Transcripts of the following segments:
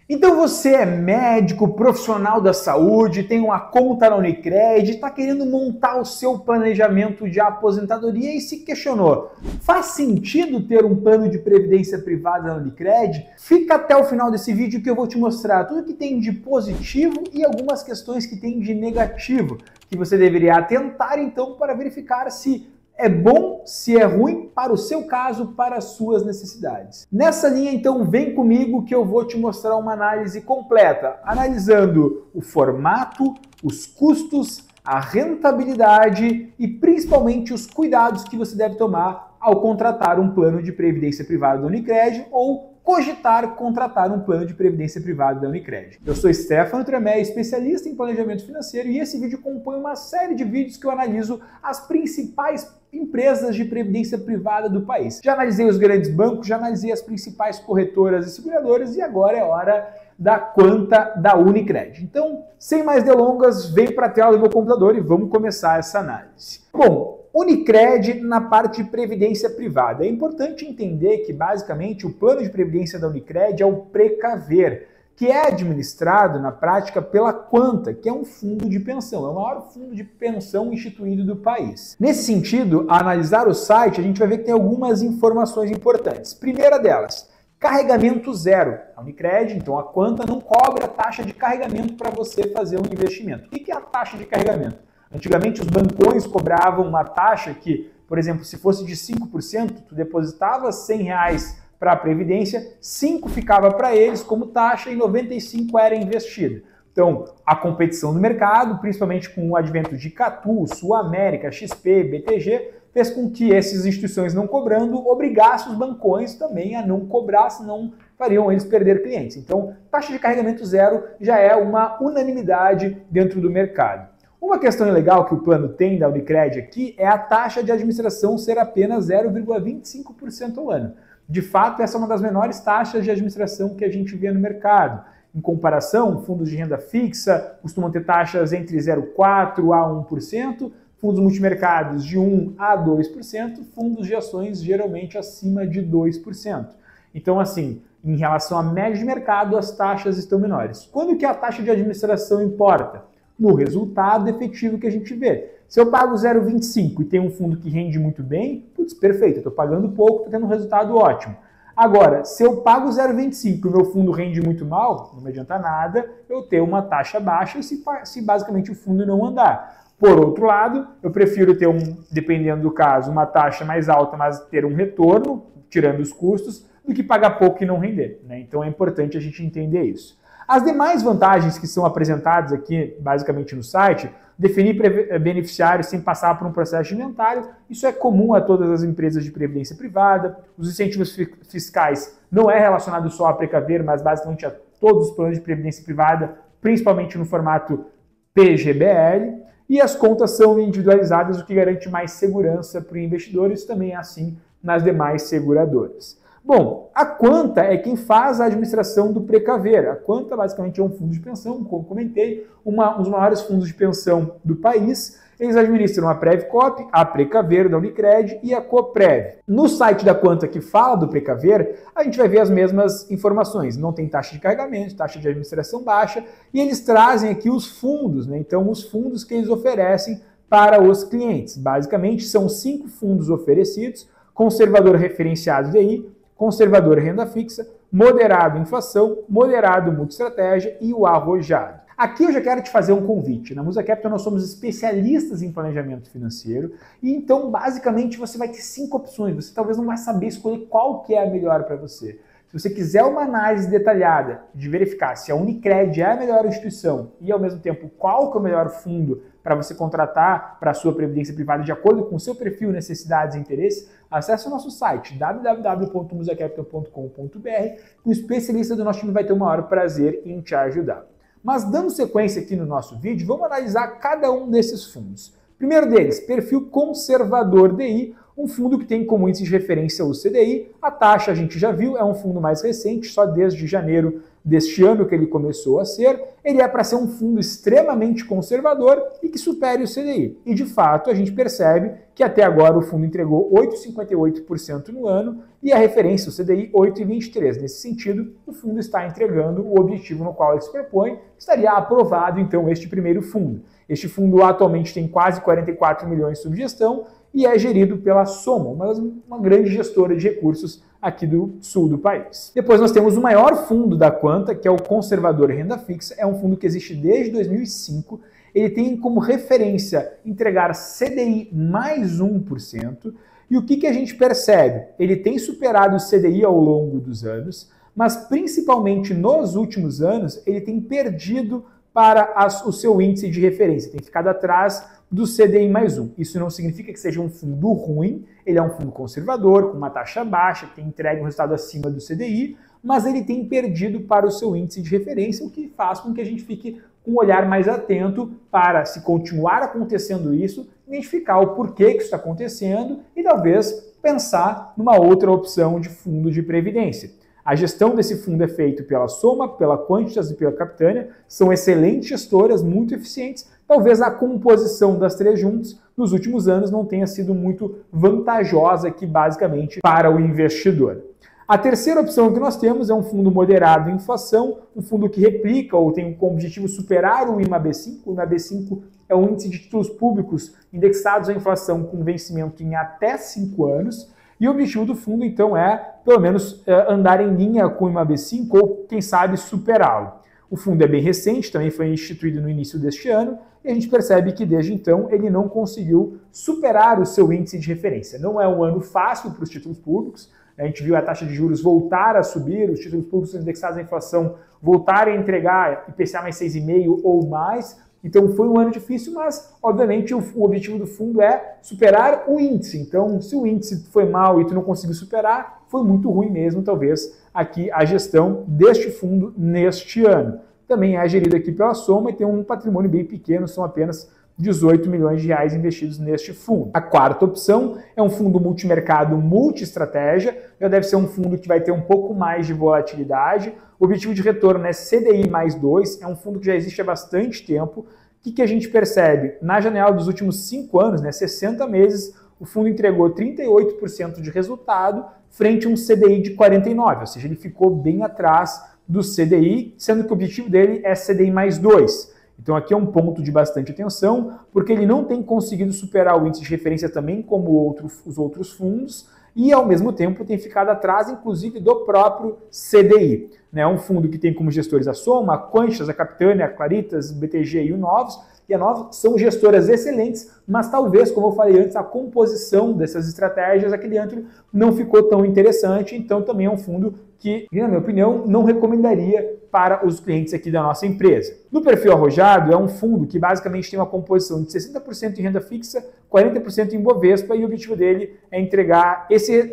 Então você é médico, profissional da saúde, tem uma conta na Unicred, está querendo montar o seu planejamento de aposentadoria e se questionou: faz sentido ter um plano de previdência privada na Unicred? Fica até o final desse vídeo que eu vou te mostrar tudo que tem de positivo e algumas questões que tem de negativo, que você deveria atentar então para verificar se é bom, se é ruim para o seu caso, para as suas necessidades. Nessa linha, então, vem comigo que eu vou te mostrar uma análise completa, analisando o formato, os custos, a rentabilidade e principalmente os cuidados que você deve tomar ao contratar um plano de previdência privada da Unicred ou cogitar contratar um plano de previdência privada da Unicred. Eu sou Stefano Tremé, especialista em planejamento financeiro, e esse vídeo compõe uma série de vídeos que eu analiso as principais empresas de previdência privada do país. Já analisei os grandes bancos, já analisei as principais corretoras e seguradoras e agora é hora da conta da Unicred. Então, sem mais delongas, vem para a tela do meu computador e vamos começar essa análise. Bom, Unicred na parte de previdência privada. É importante entender que, basicamente, o plano de previdência da Unicred é o Precaver, que é administrado, na prática, pela Quanta, que é um fundo de pensão. É o maior fundo de pensão instituído do país. Nesse sentido, ao analisar o site, a gente vai ver que tem algumas informações importantes. Primeira delas, carregamento zero. A Unicred, então a Quanta, não cobra taxa de carregamento para você fazer um investimento. O que é a taxa de carregamento? Antigamente os bancões cobravam uma taxa que, por exemplo, se fosse de 5%, tu depositava R$100 para a Previdência, 5 ficava para eles como taxa e 95 era investido. Então, a competição do mercado, principalmente com o advento de Catu, Sul América, XP, BTG, fez com que essas instituições não cobrando obrigassem os bancões também a não cobrar, senão fariam eles perder clientes. Então, taxa de carregamento zero já é uma unanimidade dentro do mercado. Uma questão legal que o plano tem da Unicred aqui é a taxa de administração ser apenas 0,25% ao ano. De fato, essa é uma das menores taxas de administração que a gente vê no mercado. Em comparação, fundos de renda fixa costumam ter taxas entre 0,4% a 1%, fundos multimercados de 1% a 2%, fundos de ações geralmente acima de 2%. Então, assim, em relação à média de mercado, as taxas estão menores. Quando que a taxa de administração importa? No resultado efetivo que a gente vê. Se eu pago 0,25 e tem um fundo que rende muito bem, putz, perfeito, eu estou pagando pouco, estou tendo um resultado ótimo. Agora, se eu pago 0,25 e o meu fundo rende muito mal, não me adianta nada eu ter uma taxa baixa se basicamente o fundo não andar. Por outro lado, eu prefiro ter, dependendo do caso, uma taxa mais alta, mas ter um retorno, tirando os custos, do que pagar pouco e não render, né? Então é importante a gente entender isso. As demais vantagens que são apresentadas aqui, basicamente no site, definir beneficiários sem passar por um processo de inventário, isso é comum a todas as empresas de previdência privada. Os incentivos fiscais não é relacionado só a Precaver, mas basicamente a todos os planos de previdência privada, principalmente no formato PGBL. E as contas são individualizadas, o que garante mais segurança para o investidor. Isso também é assim nas demais seguradoras. Bom, a Quanta é quem faz a administração do Precaver. A Quanta basicamente é um fundo de pensão, como comentei, um dos maiores fundos de pensão do país. Eles administram a Prevcop, a Precaver da Unicred e a Coprev. No site da Quanta que fala do Precaver, a gente vai ver as mesmas informações. Não tem taxa de carregamento, taxa de administração baixa, e eles trazem aqui os fundos, né? Então, os fundos que eles oferecem para os clientes. Basicamente, são 5 fundos oferecidos: conservador referenciado DI, conservador renda fixa, moderado inflação, moderado multiestratégia e o arrojado. Aqui eu já quero te fazer um convite. Na Musa Capital nós somos especialistas em planejamento financeiro e então basicamente você vai ter 5 opções. Você talvez não vai saber escolher qual que é a melhor para você. Se você quiser uma análise detalhada de verificar se a Unicred é a melhor instituição e ao mesmo tempo qual que é o melhor fundo para você contratar para a sua previdência privada de acordo com o seu perfil, necessidades e interesses, acesse o nosso site www.musacapital.com.br e o especialista do nosso time vai ter o maior prazer em te ajudar. Mas dando sequência aqui no nosso vídeo, vamos analisar cada um desses fundos. Primeiro deles, perfil conservador DI, um fundo que tem como índice de referência o CDI. A taxa a gente já viu, é um fundo mais recente, só desde janeiro deste ano que ele começou a ser, ele é para ser um fundo extremamente conservador e que supere o CDI. E de fato a gente percebe que até agora o fundo entregou 8,58% no ano e a referência, o CDI, 8,23%. Nesse sentido, o fundo está entregando o objetivo no qual ele se propõe, estaria aprovado então este primeiro fundo. Este fundo atualmente tem quase 44 milhões sob gestão e é gerido pela Soma, uma grande gestora de recursos aqui do sul do país. Depois nós temos o maior fundo da Quanta, que é o Conservador Renda Fixa. É um fundo que existe desde 2005. Ele tem como referência entregar CDI mais 1%. E o que a gente percebe? Ele tem superado o CDI ao longo dos anos, mas principalmente nos últimos anos ele tem perdido para o seu índice de referência, tem ficado atrás do CDI mais 1. Isso não significa que seja um fundo ruim, ele é um fundo conservador, com uma taxa baixa, que tem entregue um resultado acima do CDI, mas ele tem perdido para o seu índice de referência, o que faz com que a gente fique com um olhar mais atento para, se continuar acontecendo isso, identificar o porquê que isso está acontecendo e talvez pensar numa outra opção de fundo de previdência. A gestão desse fundo é feita pela Soma, pela Quantitas e pela Capitânia, são excelentes gestoras, muito eficientes. Talvez a composição das três juntas nos últimos anos não tenha sido muito vantajosa aqui, basicamente, para o investidor. A terceira opção que nós temos é um fundo moderado em inflação, um fundo que replica ou tem como objetivo superar o IMAB5. O IMAB5 é um índice de títulos públicos indexados à inflação com vencimento em até 5 anos. E o objetivo do fundo, então, é, pelo menos, andar em linha com o IMAB5 ou, quem sabe, superá-lo. O fundo é bem recente, também foi instituído no início deste ano, e a gente percebe que, desde então, ele não conseguiu superar o seu índice de referência. Não é um ano fácil para os títulos públicos. A gente viu a taxa de juros voltar a subir, os títulos públicos indexados à inflação voltarem a entregar IPCA mais 6,5% ou mais. Então foi um ano difícil, mas obviamente o objetivo do fundo é superar o índice. Então se o índice foi mal e tu não conseguiu superar, foi muito ruim mesmo, talvez, aqui a gestão deste fundo neste ano. Também é gerido aqui pela Soma e tem um patrimônio bem pequeno, são apenas 18 milhões de reais investidos neste fundo. A quarta opção é um fundo multimercado multi-estratégia, já deve ser um fundo que vai ter um pouco mais de volatilidade. O objetivo de retorno é CDI mais 2, é um fundo que já existe há bastante tempo. O que a gente percebe? Na janela dos últimos 5 anos, 60 meses, o fundo entregou 38% de resultado frente a um CDI de 49%, ou seja, ele ficou bem atrás do CDI, sendo que o objetivo dele é CDI mais 2%. Então aqui é um ponto de bastante atenção, porque ele não tem conseguido superar o índice de referência também como os outros fundos e ao mesmo tempo tem ficado atrás, inclusive, do próprio CDI. É um fundo que tem como gestores a Soma, a Quantitas, a Capitânia, a Claritas, o BTG e o Novos. E a Novos são gestoras excelentes, mas talvez, como eu falei antes, a composição dessas estratégias aqui dentro não ficou tão interessante, então também é um fundo que, na minha opinião, não recomendaria para os clientes aqui da nossa empresa. No perfil arrojado, é um fundo que basicamente tem uma composição de 60% em renda fixa, 40% em Bovespa, e o objetivo dele é entregar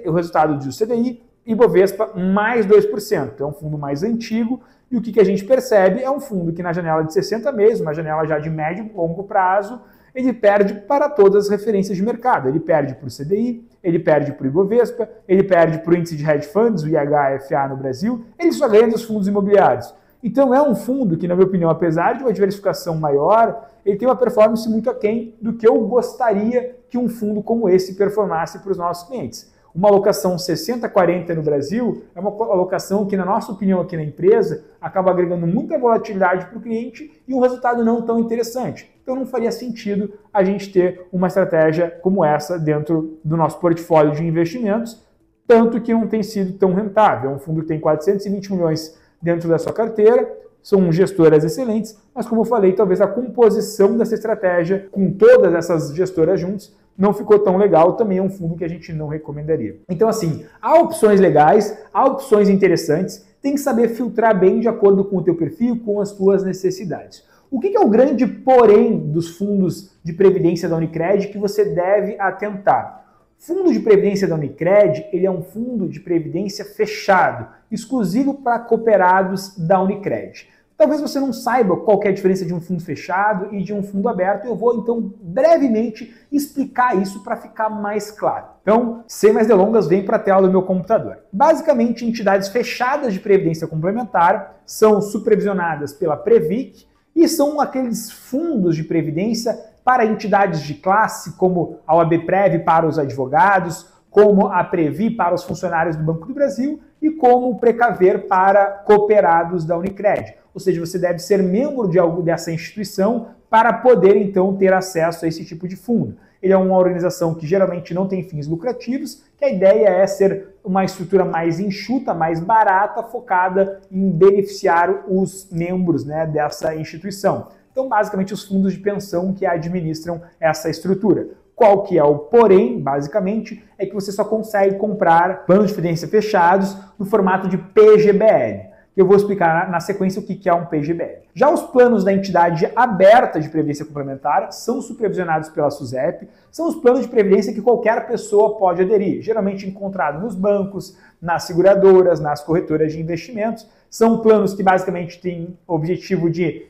o resultado do CDI e Bovespa mais 2%. É um fundo mais antigo, e o que a gente percebe é um fundo que na janela de 60 meses, uma janela já de médio e longo prazo, ele perde para todas as referências de mercado. Ele perde para o CDI, ele perde para o Ibovespa, ele perde para o índice de hedge funds, o IHFA no Brasil, ele só ganha dos fundos imobiliários. Então é um fundo que, na minha opinião, apesar de uma diversificação maior, ele tem uma performance muito aquém do que eu gostaria que um fundo como esse performasse para os nossos clientes. Uma alocação 60-40 no Brasil é uma alocação que, na nossa opinião aqui na empresa, acaba agregando muita volatilidade para o cliente e um resultado não tão interessante. Então não faria sentido a gente ter uma estratégia como essa dentro do nosso portfólio de investimentos, tanto que não tem sido tão rentável. É um fundo que tem 420 milhões dentro da sua carteira, são gestoras excelentes, mas como eu falei, talvez a composição dessa estratégia com todas essas gestoras juntas não ficou tão legal, também é um fundo que a gente não recomendaria. Então assim, há opções legais, há opções interessantes, tem que saber filtrar bem de acordo com o teu perfil, com as tuas necessidades. O que é o grande porém dos fundos de previdência da Unicred que você deve atentar? Fundo de previdência da Unicred, ele é um fundo de previdência fechado, exclusivo para cooperados da Unicred. Talvez você não saiba qual que é a diferença de um fundo fechado e de um fundo aberto. Eu vou, então, brevemente explicar isso para ficar mais claro. Então, sem mais delongas, vem para a tela do meu computador. Basicamente, entidades fechadas de previdência complementar são supervisionadas pela Previc e são aqueles fundos de previdência para entidades de classe, como a OABPrev para os advogados, como a Previ para os funcionários do Banco do Brasil e como o Precaver para cooperados da Unicred. Ou seja, você deve ser membro de algo dessa instituição para poder, então, ter acesso a esse tipo de fundo. Ele é uma organização que geralmente não tem fins lucrativos, que a ideia é ser uma estrutura mais enxuta, mais barata, focada em beneficiar os membros, né, dessa instituição. Então, basicamente, os fundos de pensão que administram essa estrutura. Qual que é o porém, basicamente, é que você só consegue comprar planos de previdência fechados no formato de PGBL. Eu vou explicar na sequência o que é um PGBL. Já os planos da entidade aberta de previdência complementar são supervisionados pela SUSEP, são os planos de previdência que qualquer pessoa pode aderir, geralmente encontrado nos bancos, nas seguradoras, nas corretoras de investimentos. São planos que basicamente têm o objetivo de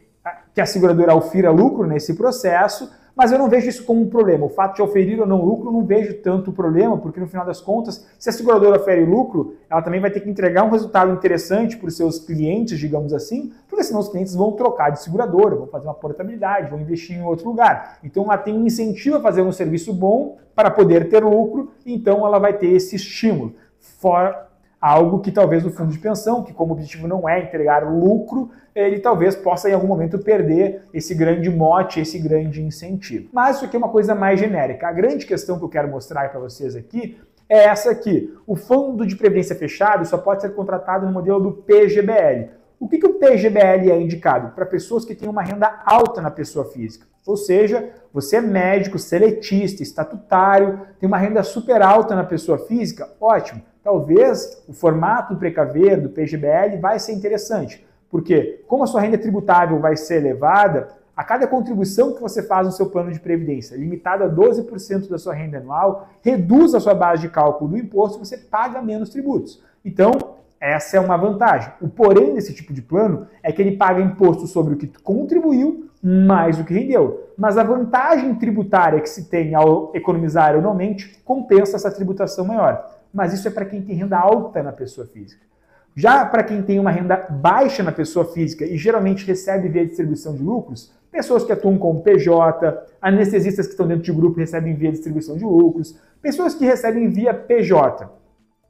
que a seguradora aufira lucro nesse processo, mas eu não vejo isso como um problema. O fato de oferir ou não lucro, eu não vejo tanto problema, porque no final das contas, se a seguradora ofere lucro, ela também vai ter que entregar um resultado interessante para os seus clientes, digamos assim, porque senão os clientes vão trocar de seguradora, vão fazer uma portabilidade, vão investir em outro lugar. Então ela tem um incentivo a fazer um serviço bom para poder ter lucro, então ela vai ter esse estímulo. Fora algo que talvez o fundo de pensão, que como objetivo não é entregar lucro, ele talvez possa em algum momento perder esse grande mote, esse grande incentivo. Mas isso aqui é uma coisa mais genérica. A grande questão que eu quero mostrar para vocês aqui é essa aqui. O fundo de previdência fechado só pode ser contratado no modelo do PGBL. O que o PGBL é indicado? Para pessoas que têm uma renda alta na pessoa física. Ou seja, você é médico, seletista, estatutário, tem uma renda super alta na pessoa física, ótimo. Talvez o formato do Precaver, do PGBL, vai ser interessante. Porque, como a sua renda tributável vai ser elevada, a cada contribuição que você faz no seu plano de previdência, limitada a 12% da sua renda anual, reduz a sua base de cálculo do imposto, você paga menos tributos. Então, essa é uma vantagem. O porém desse tipo de plano é que ele paga imposto sobre o que contribuiu mais o que rendeu. Mas a vantagem tributária que se tem ao economizar anualmente compensa essa tributação maior. Mas isso é para quem tem renda alta na pessoa física. Já para quem tem uma renda baixa na pessoa física e geralmente recebe via distribuição de lucros, pessoas que atuam como PJ, anestesistas que estão dentro de grupo e recebem via distribuição de lucros, pessoas que recebem via PJ.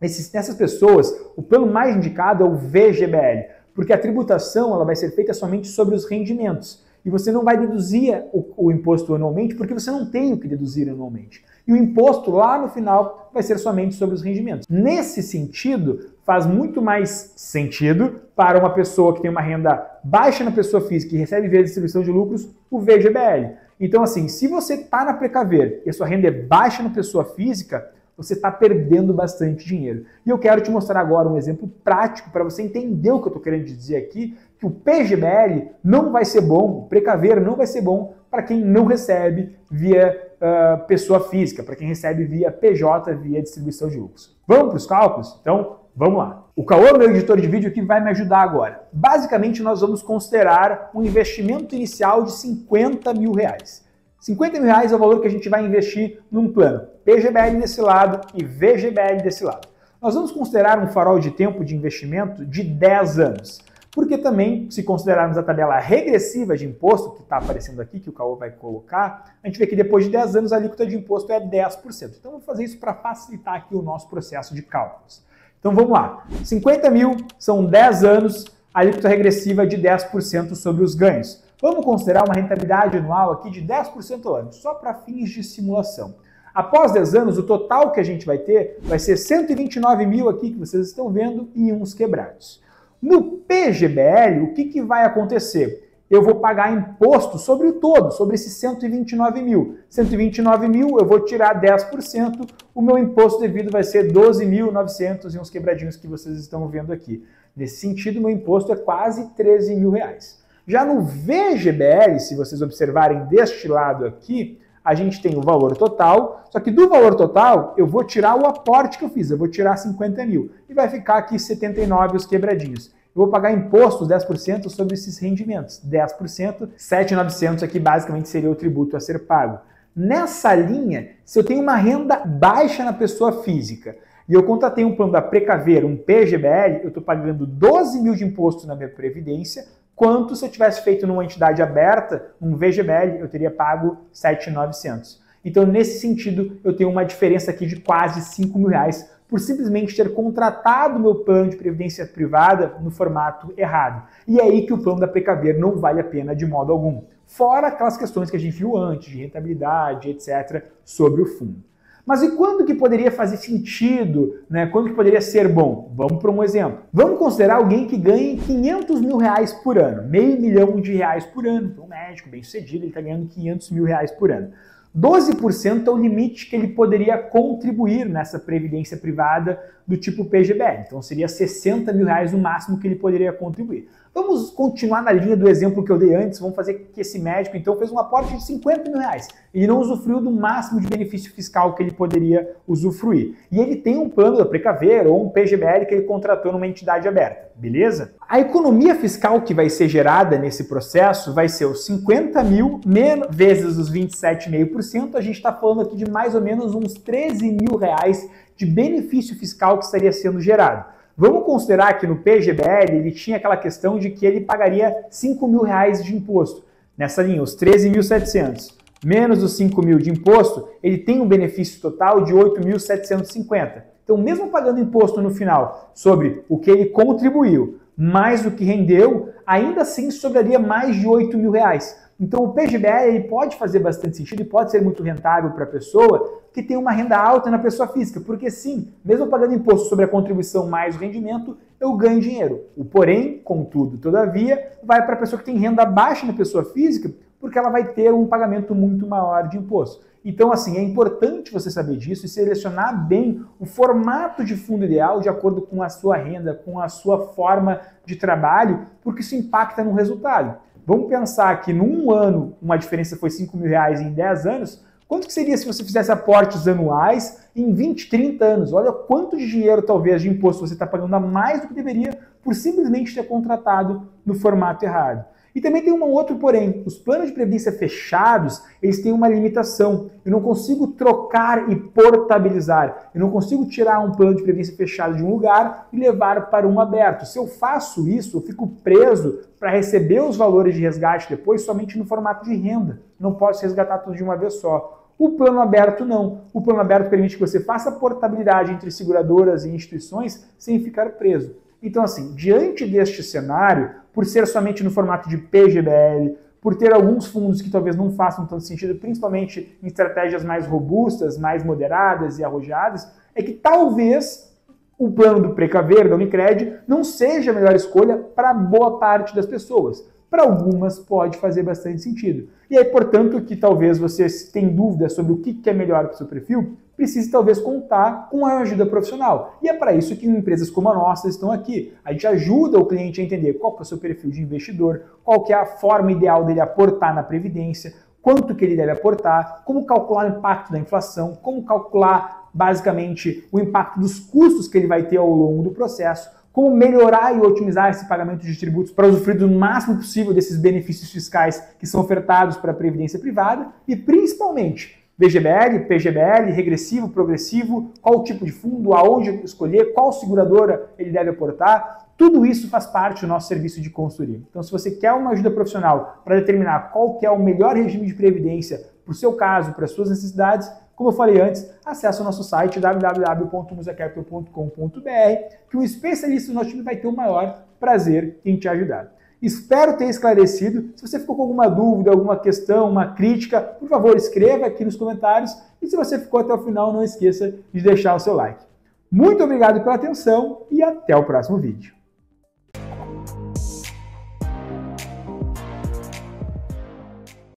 Nessas pessoas, o plano mais indicado é o VGBL, porque a tributação ela vai ser feita somente sobre os rendimentos. E você não vai deduzir o imposto anualmente porque você não tem o que deduzir anualmente. E o imposto lá no final vai ser somente sobre os rendimentos. Nesse sentido, faz muito mais sentido para uma pessoa que tem uma renda baixa na pessoa física e recebe via distribuição de lucros, o VGBL. Então assim, se você está na Precaver e a sua renda é baixa na pessoa física, você está perdendo bastante dinheiro. E eu quero te mostrar agora um exemplo prático para você entender o que eu estou querendo dizer aqui, que o PGBL não vai ser bom, o Precaver não vai ser bom para quem não recebe via pessoa física, para quem recebe via PJ, via distribuição de lucros. Vamos para os cálculos? Então, vamos lá. O Cauã, meu editor de vídeo aqui, vai me ajudar agora. Basicamente, nós vamos considerar um investimento inicial de R$50 mil. R$50 mil é o valor que a gente vai investir num plano. PGBL desse lado e VGBL desse lado. Nós vamos considerar um farol de tempo de investimento de 10 anos. Porque também, se considerarmos a tabela regressiva de imposto, que está aparecendo aqui, que o Cauã vai colocar, a gente vê que depois de 10 anos a alíquota de imposto é 10%. Então, vamos fazer isso para facilitar aqui o nosso processo de cálculos. Então, vamos lá. 50 mil são 10 anos, a alíquota regressiva de 10% sobre os ganhos. Vamos considerar uma rentabilidade anual aqui de 10% ao ano, só para fins de simulação. Após 10 anos, o total que a gente vai ter vai ser 129 mil aqui, que vocês estão vendo, e uns quebrados. No PGBL, o que vai acontecer? Eu vou pagar imposto sobre o todo, sobre esses 129 mil. 129 mil, eu vou tirar 10%, o meu imposto devido vai ser 12.900 e uns quebradinhos que vocês estão vendo aqui. Nesse sentido, meu imposto é quase 13 mil reais. Já no VGBL, se vocês observarem deste lado aqui, a gente tem o valor total, só que do valor total eu vou tirar o aporte que eu fiz, eu vou tirar 50 mil e vai ficar aqui 79 os quebradinhos. eu vou pagar imposto 10% sobre esses rendimentos. 10%, 7.900 aqui basicamente seria o tributo a ser pago. Nessa linha, se eu tenho uma renda baixa na pessoa física e eu contratei um plano da Precaver, um PGBL, eu estou pagando 12 mil de imposto na minha previdência, quanto se eu tivesse feito numa entidade aberta, um VGBL, eu teria pago 7.900. Então, nesse sentido, eu tenho uma diferença aqui de quase 5 mil reais por simplesmente ter contratado meu plano de previdência privada no formato errado. E é aí que o plano da Precaver não vale a pena de modo algum. Fora aquelas questões que a gente viu antes, de rentabilidade, etc., sobre o fundo. Mas e quando que poderia fazer sentido, né? Quando que poderia ser bom? Vamos para um exemplo. Vamos considerar alguém que ganhe 500 mil reais por ano, R$500 mil por ano. Então, um médico bem sucedido, ele está ganhando 500 mil reais por ano. 12% é o limite que ele poderia contribuir nessa previdência privada do tipo PGBL. Então seria 60 mil reais no máximo que ele poderia contribuir. Vamos continuar na linha do exemplo que eu dei antes. Vamos fazer que esse médico então fez um aporte de 50 mil reais. Ele não usufruiu do máximo de benefício fiscal que ele poderia usufruir. E ele tem um plano da Precaver ou um PGBL que ele contratou numa entidade aberta. Beleza? A economia fiscal que vai ser gerada nesse processo vai ser os 50 mil vezes os 27,5%. A gente está falando aqui de mais ou menos uns 13 mil reais de benefício fiscal que estaria sendo gerado. Vamos considerar que no PGBL ele tinha aquela questão de que ele pagaria 5 mil reais de imposto. Nessa linha, os 13.700 menos os 5 mil de imposto, ele tem um benefício total de 8.750. Então, mesmo pagando imposto no final sobre o que ele contribuiu, mais o que rendeu, ainda assim sobraria mais de 8 mil reais. Então, o PGBL ele pode fazer bastante sentido e pode ser muito rentável para a pessoa que tem uma renda alta na pessoa física, porque sim, mesmo pagando imposto sobre a contribuição mais o rendimento, eu ganho dinheiro. O porém, contudo, todavia, vai para a pessoa que tem renda baixa na pessoa física, porque ela vai ter um pagamento muito maior de imposto. Então, assim, é importante você saber disso e selecionar bem o formato de fundo ideal de acordo com a sua renda, com a sua forma de trabalho, porque isso impacta no resultado. Vamos pensar que num ano uma diferença foi 5 mil reais em 10 anos, quanto que seria se você fizesse aportes anuais em 20, 30 anos? Olha quanto de dinheiro, talvez, de imposto você está pagando a mais do que deveria por simplesmente ter contratado no formato errado. E também tem um outro porém, os planos de previdência fechados, eles têm uma limitação. Eu não consigo trocar e portabilizar. Eu não consigo tirar um plano de previdência fechado de um lugar e levar para um aberto. Se eu faço isso, eu fico preso para receber os valores de resgate depois somente no formato de renda. Não posso resgatar tudo de uma vez só. O plano aberto não. O plano aberto permite que você faça portabilidade entre seguradoras e instituições sem ficar preso. Então, assim, diante deste cenário, por ser somente no formato de PGBL, por ter alguns fundos que talvez não façam tanto sentido, principalmente em estratégias mais robustas, mais moderadas e arrojadas, é que talvez o plano do Precaver, da Unicred, não seja a melhor escolha para boa parte das pessoas. Para algumas pode fazer bastante sentido. E aí, portanto, que talvez você tenha dúvidas sobre o que é melhor para o seu perfil, precise talvez contar com a ajuda profissional. E é para isso que empresas como a nossa estão aqui. A gente ajuda o cliente a entender qual que é o seu perfil de investidor, qual que é a forma ideal dele aportar na previdência, quanto que ele deve aportar, como calcular o impacto da inflação, como calcular basicamente o impacto dos custos que ele vai ter ao longo do processo, como melhorar e otimizar esse pagamento de tributos para usufruir do máximo possível desses benefícios fiscais que são ofertados para a previdência privada e principalmente VGBL, PGBL, regressivo, progressivo, qual tipo de fundo, aonde escolher, qual seguradora ele deve aportar. Tudo isso faz parte do nosso serviço de consultoria. Então, se você quer uma ajuda profissional para determinar qual que é o melhor regime de previdência para o seu caso, para as suas necessidades, como eu falei antes, acesse o nosso site www.musacapital.com.br que um especialista do nosso time vai ter o maior prazer em te ajudar. Espero ter esclarecido. Se você ficou com alguma dúvida, alguma questão, uma crítica, por favor, escreva aqui nos comentários. E se você ficou até o final, não esqueça de deixar o seu like. Muito obrigado pela atenção e até o próximo vídeo.